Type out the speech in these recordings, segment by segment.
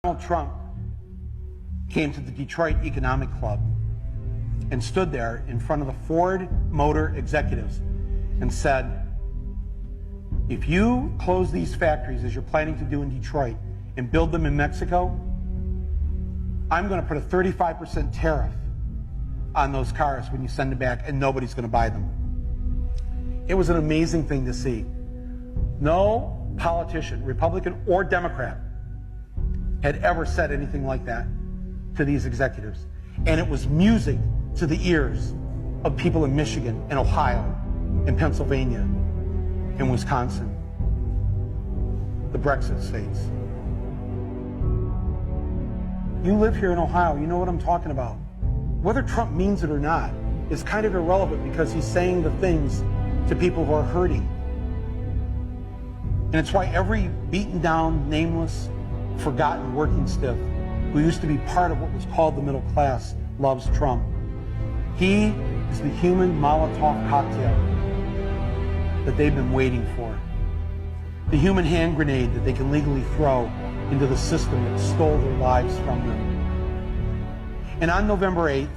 Donald Trump came to the Detroit Economic Club and stood there in front of the Ford Motor executives and said, if you close these factories as you're planning to do in Detroit and build them in Mexico, I'm going to put a 35% tariff on those cars when you send them back, and nobody's going to buy them. It was an amazing thing to see. No politician, Republican or Democrat, had ever said anything like that to these executives. And it was music to the ears of people in Michigan and Ohio and Pennsylvania and Wisconsin, the Brexit states. You live here in Ohio, you know what I'm talking about. Whether Trump means it or not is kind of irrelevant, because he's saying the things to people who are hurting. And it's why every beaten down, nameless, forgotten working stiff who used to be part of what was called the middle class loves Trump. He is the human Molotov cocktail that they've been waiting for. The human hand grenade that they can legally throw into the system that stole their lives from them. And on November 8th,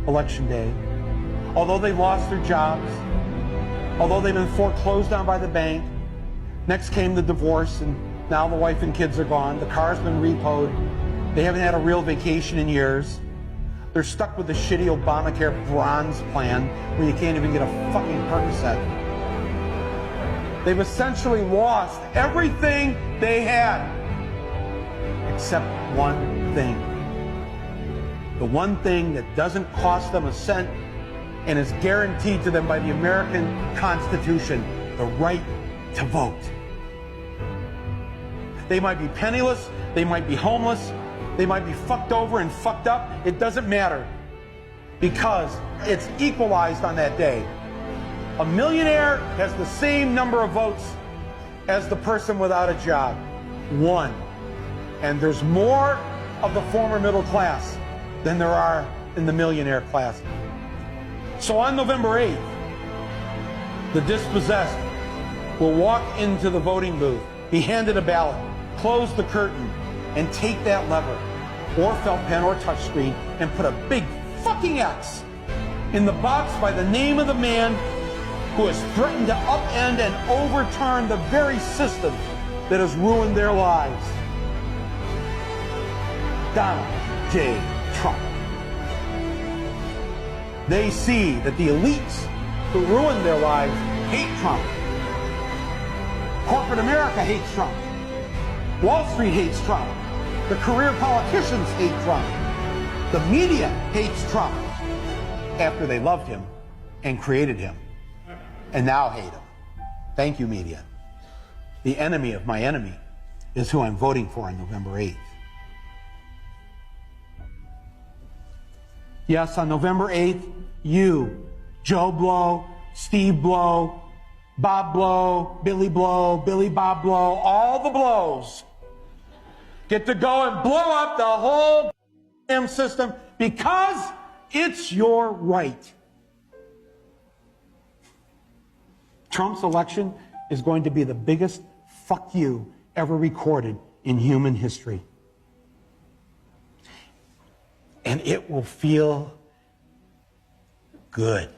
Election Day, although they lost their jobs, although they've been foreclosed on by the bank, next came the divorce, and now the wife and kids are gone. The car's been repoed. They haven't had a real vacation in years. They're stuck with the shitty Obamacare bronze plan where you can't even get a fucking Percocet. They've essentially lost everything they had, except one thing. The one thing that doesn't cost them a cent and is guaranteed to them by the American Constitution: the right to vote. They might be penniless, they might be homeless, they might be fucked over and fucked up. It doesn't matter, because it's equalized on that day. A millionaire has the same number of votes as the person without a job. One. And there's more of the former middle class than there are in the millionaire class. So on November 8th, the dispossessed will walk into the voting booth, be handed a ballot, close the curtain, and take that lever, or felt pen or touchscreen, and put a big fucking X in the box by the name of the man who has threatened to upend and overturn the very system that has ruined their lives. Donald J. Trump. They see that the elites who ruined their lives hate Trump. Corporate America hates Trump. Wall Street hates Trump. The career politicians hate Trump. The media hates Trump after they loved him and created him, and now hate him. Thank you, media. The enemy of my enemy is who I'm voting for on November 8th. Yes, on November 8th, you, Joe Blow, Steve Blow, Bob Blow, Billy Bob Blow, all the blows get to go and blow up the whole damn system, because it's your right. Trump's election is going to be the biggest fuck you ever recorded in human history. And it will feel good.